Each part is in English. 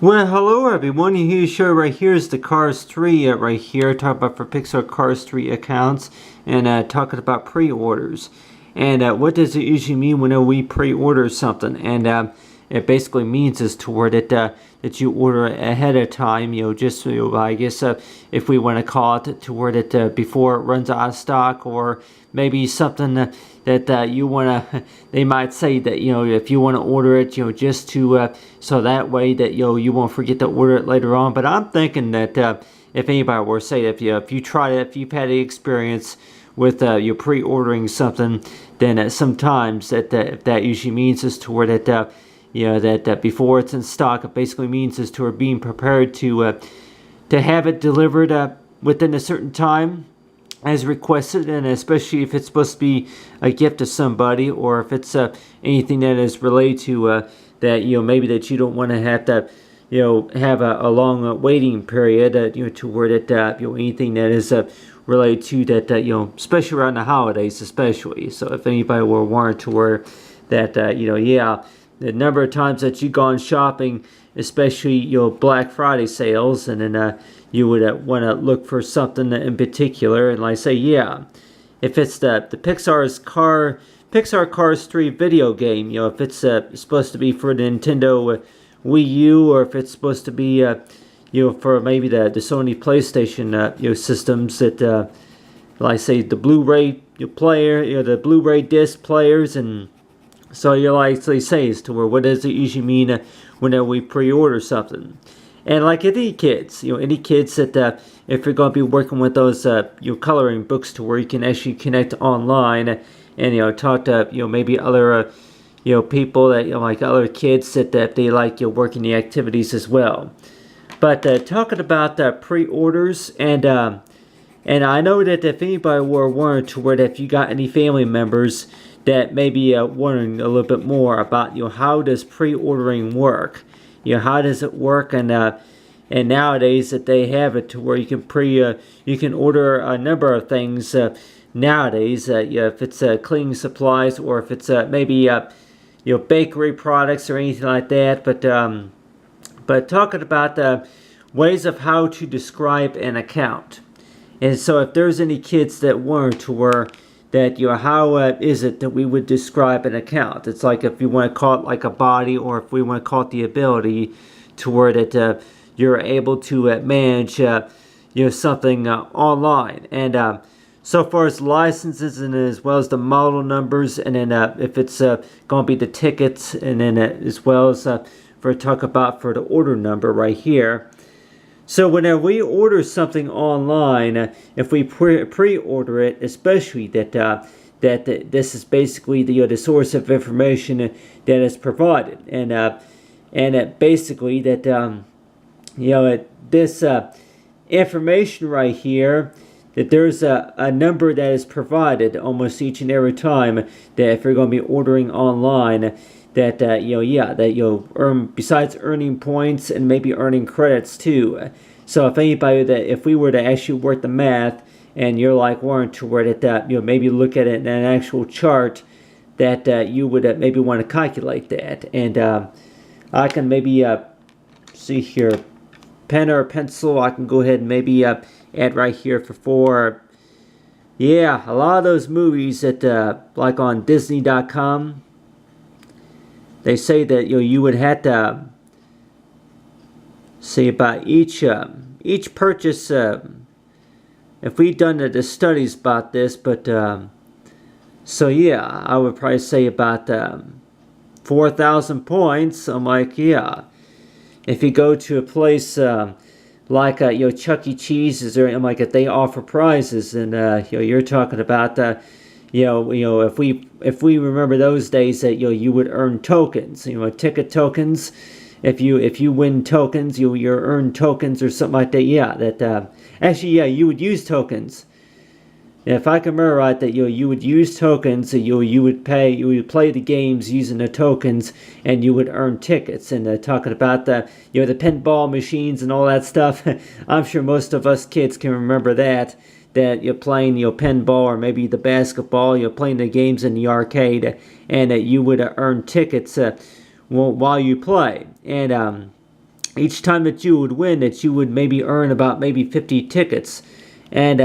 Well, hello everyone. You show right here is the Cars 3 right here. Talking about for Pixar Cars 3 accounts and talking about pre-orders. And what does it usually mean when we pre-order something? And it basically means is toward it that you order ahead of time. Just I guess if we want to call it toward it before it runs out of stock, or maybe something that you want to. They might say that if you want to order it, just to so that way that you won't forget to order it later on. But I'm thinking that if anybody were to say that if you tried it, if you've had the experience with you pre-ordering something, then sometimes that usually means is toward it that before it's in stock, it basically means is toward being prepared to have it delivered within a certain time as requested, and especially if it's supposed to be a gift to somebody, or if it's anything that is related to that maybe that you don't want to have to have a long waiting period to where that anything that is related to that especially around the holidays especially. So if anybody were warned to where that the number of times that you've gone shopping, especially Black Friday sales, and then you would want to look for something in particular, and like say if it's the Pixar Cars 3 video game, if it's supposed to be for the Nintendo Wii U, or if it's supposed to be for maybe the Sony PlayStation systems that like say the Blu-ray player, the Blu-ray disc players. And so you likely say as to where what does it usually mean when we pre-order something. And like any kids that if you're going to be working with those coloring books to where you can actually connect online and talk to maybe other people that like other kids that they like working the activities as well. But talking about pre-orders, and I know that if anybody were wondering to where if you got any family members that may be wondering a little bit more about how does pre-ordering work, how does it work, and nowadays that they have it to where you can order a number of things nowadays. If it's cleaning supplies, or if it's maybe bakery products or anything like that. But talking about the ways of how to describe an account. And so if there's any kids that weren't to where that how is it that we would describe an account? It's like if you want to call it like a body, or if we want to call it the ability to where that you're able to manage something online. And so far as licenses, and as well as the model numbers, and then if it's going to be the tickets, and then as well as for talk about for the order number right here. So whenever we order something online, if we pre-order it, especially that this is basically the source of information that is provided, and basically that this information right here, that there's a number that is provided almost each and every time that if you're going to be ordering online, that that you'll earn, besides earning points and maybe earning credits too. So if anybody if we were to actually work the math, and you're like warned to where that maybe look at it in an actual chart, that you would maybe want to calculate that. And I can maybe see here, pen or pencil, I can go ahead and maybe add right here for 4. Yeah, a lot of those movies that like on Disney.com, they say that you would have to see about each purchase. If we've done the studies about this, but so yeah, I would probably say about 4,000 points. I'm like, yeah, if you go to a place like Chuck E. Cheese's, or I'm like, if they offer prizes, and you're talking about if we remember those days that you would earn tokens, ticket tokens. If you win tokens, you earn tokens or something like that. Yeah, that actually you would use tokens. If I can remember right, that you would use tokens. You would play the games using the tokens, and you would earn tickets. And talking about the pinball machines and all that stuff, I'm sure most of us kids can remember that you're playing pinball, or maybe the basketball. You're playing the games in the arcade, and you would earn tickets while you play. And each time that you would win, that you would maybe earn about maybe 50 tickets. And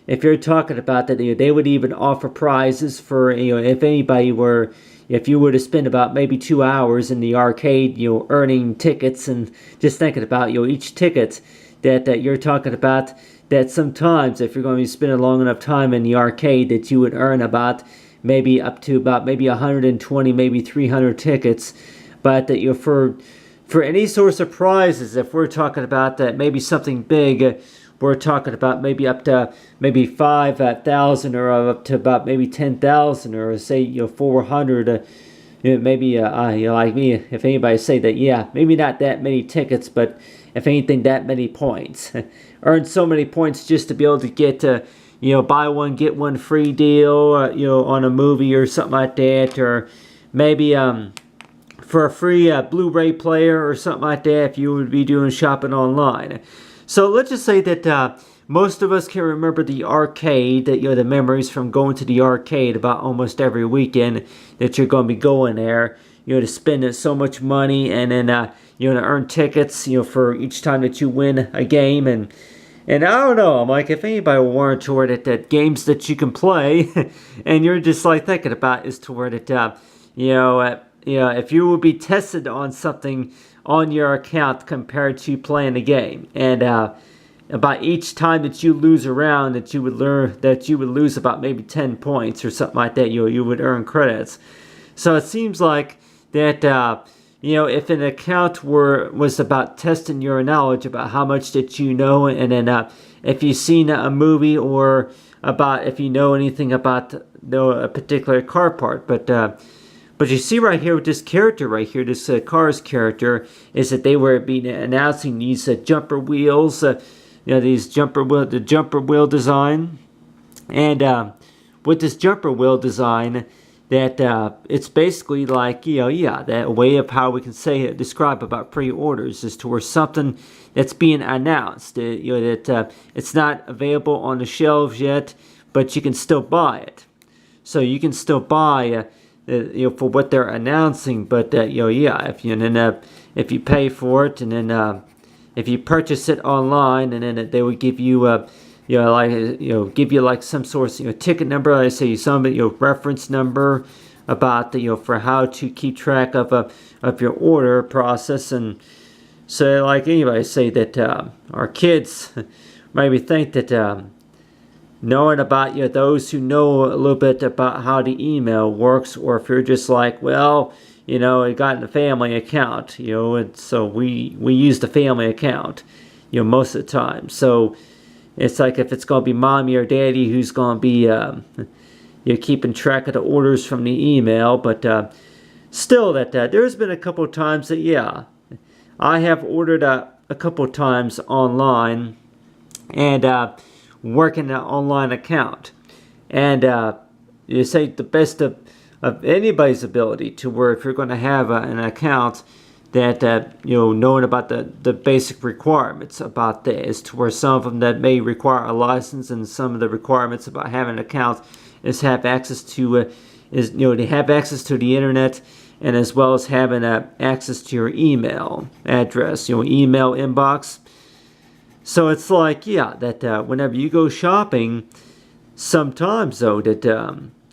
if you're talking about that, they would even offer prizes for, if anybody were, if you were to spend about maybe 2 hours in the arcade, earning tickets, and just thinking about, each ticket that you're talking about, that sometimes if you're going to be spending long enough time in the arcade, that you would earn about maybe up to about maybe 120, maybe 300 tickets. But that for any source of prizes, if we're talking about that, maybe something big, we're talking about maybe up to maybe 5,000 or up to about maybe 10,000 or say 400. Maybe like me, if anybody say that, yeah, maybe not that many tickets, but if anything, that many points. Earn so many points just to be able to get to buy one get one free deal, on a movie or something like that, or maybe for a free Blu-ray player or something like that if you would be doing shopping online. So let's just say that most of us can remember the arcade, that the memories from going to the arcade about almost every weekend, that you're going to be going there, to spend so much money, and then to earn tickets, for each time that you win a game. And I don't know, I'm like, if anybody will warrant toward it, that games that you can play, and you're just like thinking about is toward it, if you would be tested on something on your account compared to playing the game, and about each time that you lose a round, that you would lose about maybe 10 points or something like that, you would earn credits. So it seems like that if an account was about testing your knowledge about how much that you know, and then if you've seen a movie, or about if you know anything about a particular car part. But you see right here with this character right here, this Cars character, is that they were announcing these jumper wheels, these the jumper wheel design. And with this jumper wheel design, that it's basically like, that way of how we can describe about pre-orders is to where something that's being announced, that it's not available on the shelves yet, but you can still buy it. So you can still buy for what they're announcing, but if you pay for it, and then if you purchase it online, and then they would give you give you like some sort of ticket number, I say some reference number about for how to keep track of your order process. And so like anybody say that our kids maybe think that knowing about those who know a little bit about how the email works, or if you're just like, well, it got in the family account, and so we use the family account, most of the time. So it's like if it's going to be mommy or daddy who's going to be keeping track of the orders from the email. But still, that there's been a couple of times that I have ordered a couple of times online, and working an online account, and you say the best of anybody's ability to where if you're going to have an account, that knowing about the basic requirements about this, to where some of them that may require a license, and some of the requirements about having an account is have access to they have access to the internet, and as well as having access to your email address, email inbox. So it's like, that whenever you go shopping, sometimes though that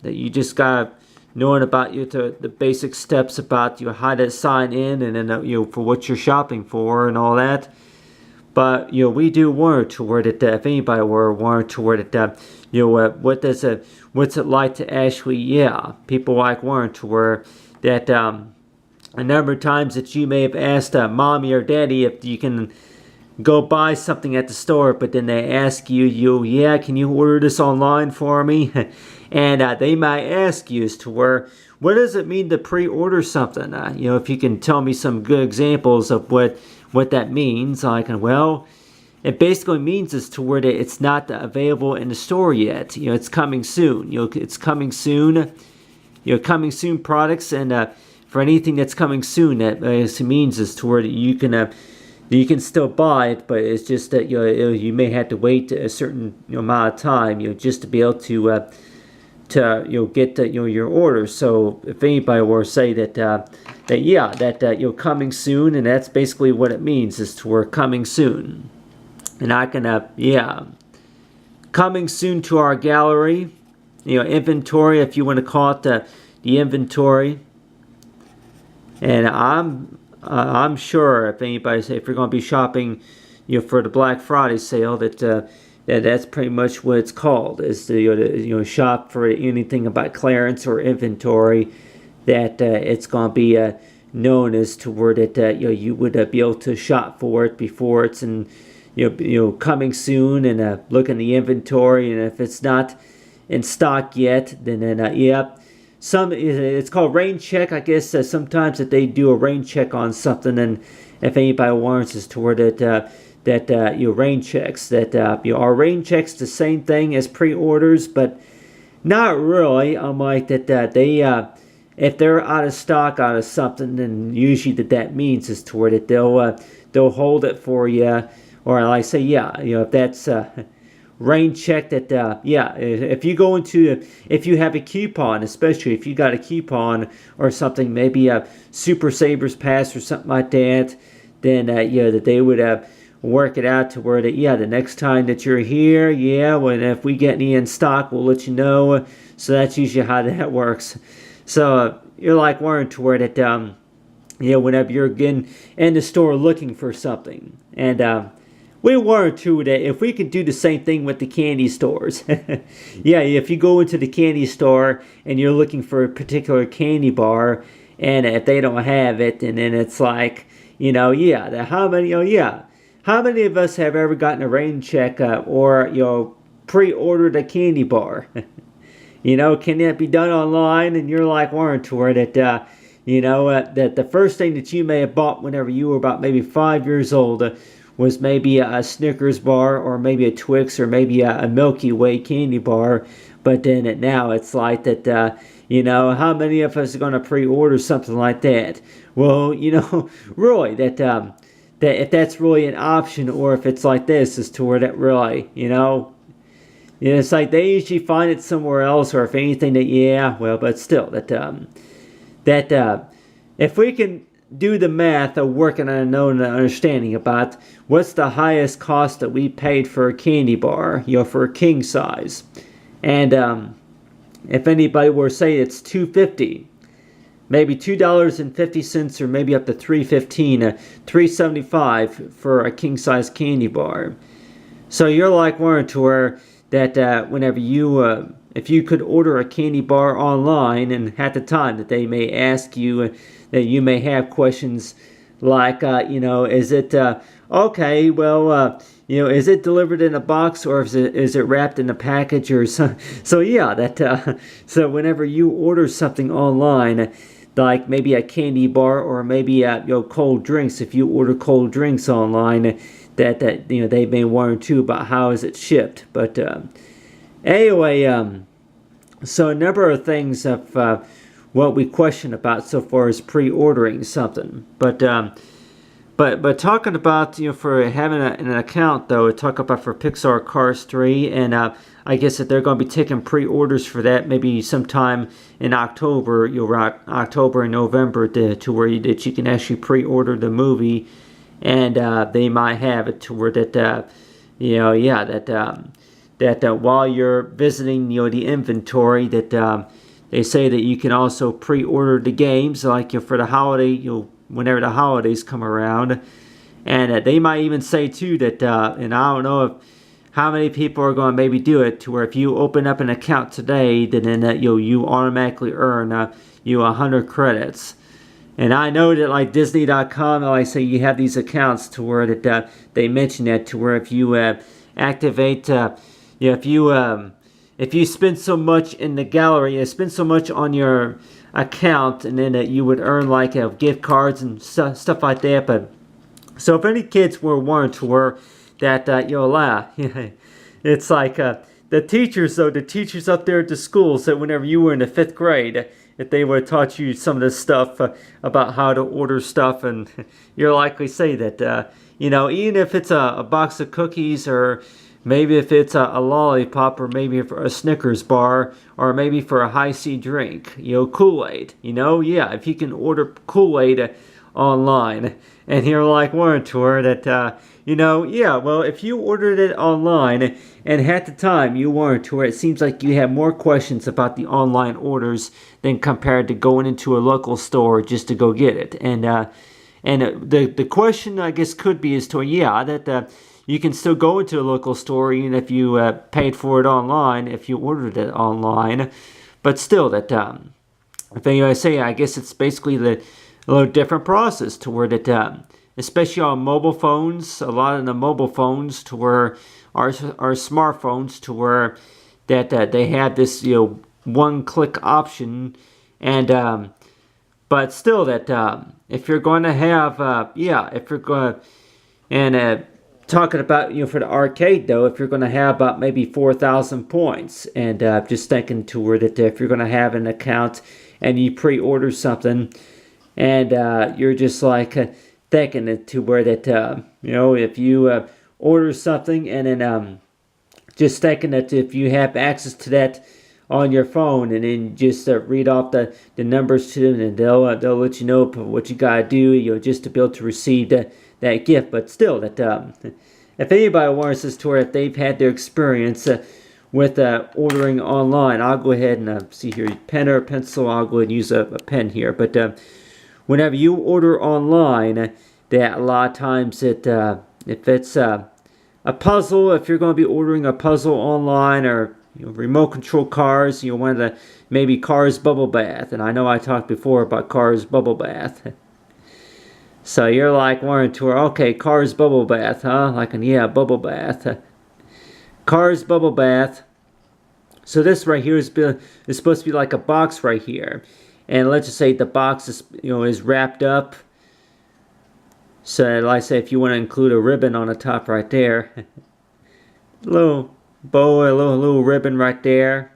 you just gotta knowing about the basic steps about how to sign in, and then for what you're shopping for and all that. But we do warrant toward it, if anybody were warrant toward it, what's it like to actually people like warrant toward that a number of times that you may have asked mommy or daddy if you can go buy something at the store, but then they ask you, can you order this online for me? And they might ask you as to what does it mean to pre-order something? If you can tell me some good examples of what that means, it basically means is to where it's not available in the store yet. It's coming soon. It's coming soon. Coming soon products, and for anything that's coming soon, that means is to where you can still buy it, but it's just that you may have to wait a certain amount of time, just to be able to get your order. So if anybody were to say that coming soon, and that's basically what it means, is to we're coming soon. And I can coming soon to our gallery, inventory, if you want to call it the inventory. And I'm sure if anybody say if you're going to be shopping for the Black Friday sale, that's pretty much what it's called, is to shop for anything about clearance or inventory, that it's going to be known as to where that you would be able to shop for it before it's in coming soon, and look in the inventory, and if it's not in stock yet, then it's called rain check. I guess sometimes that they do a rain check on something, and if anybody warrants as to where rain checks, are rain checks the same thing as pre-orders, but not really. Unlike that they if they're out of stock out of something, then usually that means is to where that they'll hold it for you, or like I say, if that's rain check, that if you go into, if you have a coupon, especially if you got a coupon or something, maybe a Super Savers Pass or something like that, then that they would work it out to where that the next time that you're here, when if we get any in stock, we'll let you know. So that's usually how that works. So you're like wondering to where that whenever you're getting in the store looking for something, and we were too that if we could do the same thing with the candy stores. If you go into the candy store and you're looking for a particular candy bar, and if they don't have it, and then it's like, how many of us have ever gotten a rain check or pre-ordered a candy bar? Can that be done online? And you're like wondering to where that that the first thing that you may have bought whenever you were about maybe 5 years old was maybe a Snickers bar, or maybe a Twix, or maybe a Milky Way candy bar. But then now it's like that, how many of us are going to pre-order something like that? Well, really, that if that's really an option, or if it's like this, is to where that really, it's like they usually find it somewhere else, or if anything but still, that if we can do the math of working on a known understanding about what's the highest cost that we paid for a candy bar, for a king size, and if anybody were to say it's $2.50, maybe $2.50, or maybe up to $3.15, $3.75 for a king size candy bar. So you're like wondering to where that whenever you if you could order a candy bar online, and at the time that they may ask you that you may have questions like, is it okay? Well, is it delivered in a box, or is it wrapped in a package, or so? So so whenever you order something online, like maybe a candy bar, or maybe cold drinks, if you order cold drinks online, that they may wonder too about how is it shipped. But anyway, so a number of things of what we question about so far as pre-ordering something. But talking about for having an account, though, talk about for Pixar Cars 3, and I guess that they're going to be taking pre-orders for that maybe sometime in October, October and November, to where that you can actually pre-order the movie, and they might have it to where that that while you're visiting the inventory, that they say that you can also pre-order the games, like for the holiday, whenever the holidays come around. And they might even say too that, and I don't know how many people are going to maybe do it, to where if you open up an account today, then you automatically earn 100 credits. And I know that like Disney.com, like I say, you have these accounts to where that they mention that, to where if you activate, if you spend so much in the gallery, spend so much on your account, and then you would earn like gift cards and stuff like that. But so if any kids were wondering to where that it's like the teachers up there at the school said whenever you were in the 5th grade, if they would have taught you some of this stuff about how to order stuff, and you're likely say that even if it's a box of cookies, or maybe if it's a lollipop, or maybe for a Snickers bar, or maybe for a high C drink, Kool-Aid, yeah, if you can order Kool-Aid online, and you're like one tour that, yeah, well, if you ordered it online, and at the time you weren't to it seems like you have more questions about the online orders than compared to going into a local store just to go get it. And the question, I guess, could be as to, yeah, that you can still go into a local store even if you paid for it online, if you ordered it online. But still, that if I say, I guess it's basically a little different process to where that, especially on mobile phones, a lot of the mobile phones to where our smartphones to where that they have this one-click option, and but still that if you're going to have if you're going to, and talking about for the arcade though, if you're going to have about maybe 4,000 points, and just thinking to where that if you're going to have an account and you pre-order something, and you're just like thinking it to where that if you order something, and then just thinking that if you have access to that on your phone, and then just read off the numbers to them, and they'll let you know what you gotta do, just to be able to receive that gift. But still, that if anybody wants this tour, if they've had their experience with ordering online, I'll go ahead and see here, pen or pencil. I'll go ahead and use a pen here. But whenever you order online, that a lot of times if it's a puzzle, if you're going to be ordering a puzzle online, or remote control cars, one of the maybe Cars Bubble Bath, and I know I talked before about Cars Bubble Bath. So you're like wanting to, okay, Cars Bubble Bath, huh? Like, yeah, Bubble Bath. Cars Bubble Bath. So this right here is supposed to be like a box right here, and let's just say the box is wrapped up. So like I say, if you want to include a ribbon on the top right there, little bow, a little ribbon right there.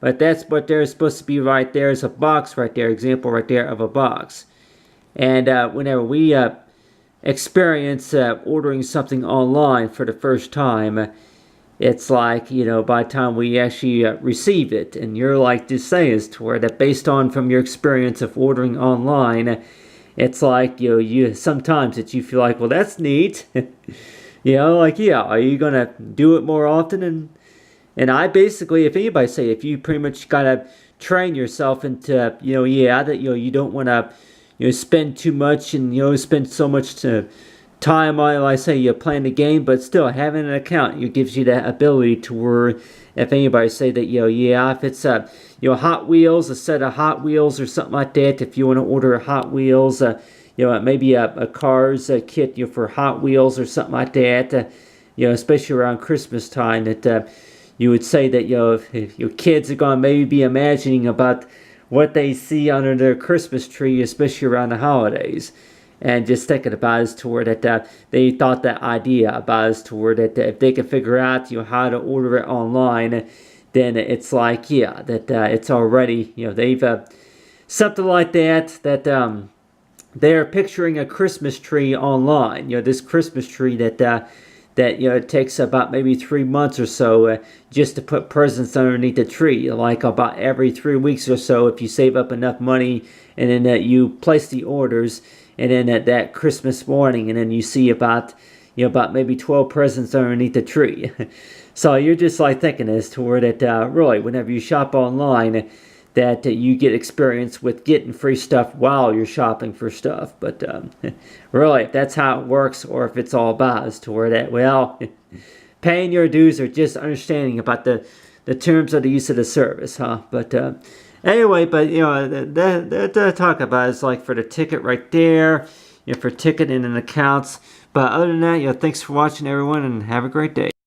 But that's what there's supposed to be right there, is a box right there, example right there of a box. And whenever we experience ordering something online for the first time, it's like, by the time we actually receive it, and you're like just saying to where that based on from your experience of ordering online, it's like, you sometimes that you feel like, well, that's neat. Like, yeah, are you going to do it more often? And I basically, if anybody say, if you pretty much got to train yourself into, that, you don't want to, spend too much and, spend so much time on, like I say, you playing the game, but still having an account, gives you that ability to where, if anybody say that, if it's Hot Wheels, a set of Hot Wheels or something like that, if you want to order Hot Wheels, maybe a Cars kit, for Hot Wheels or something like that, especially around Christmas time, that you would say that, if your kids are going to maybe be imagining about what they see under their Christmas tree, especially around the holidays. And just thinking about is to where that they thought that idea about is to where that if they could figure out how to order it online, then it's like, yeah, that it's already, they've something like that they're picturing a Christmas tree online. This Christmas tree that it takes about maybe 3 months or so just to put presents underneath the tree. Like about every 3 weeks or so, if you save up enough money, and then you place the orders, and then at that Christmas morning, and then you see about maybe 12 presents underneath the tree. So you're just like thinking as to where that really, whenever you shop online, that you get experience with getting free stuff while you're shopping for stuff. But really, if that's how it works, or if it's all about is to where that, well, paying your dues or just understanding about the terms of the use of the service, huh? But anyway, but that talk about is like for the ticket right there, for ticket and an accounts. But other than that, thanks for watching, everyone, and have a great day.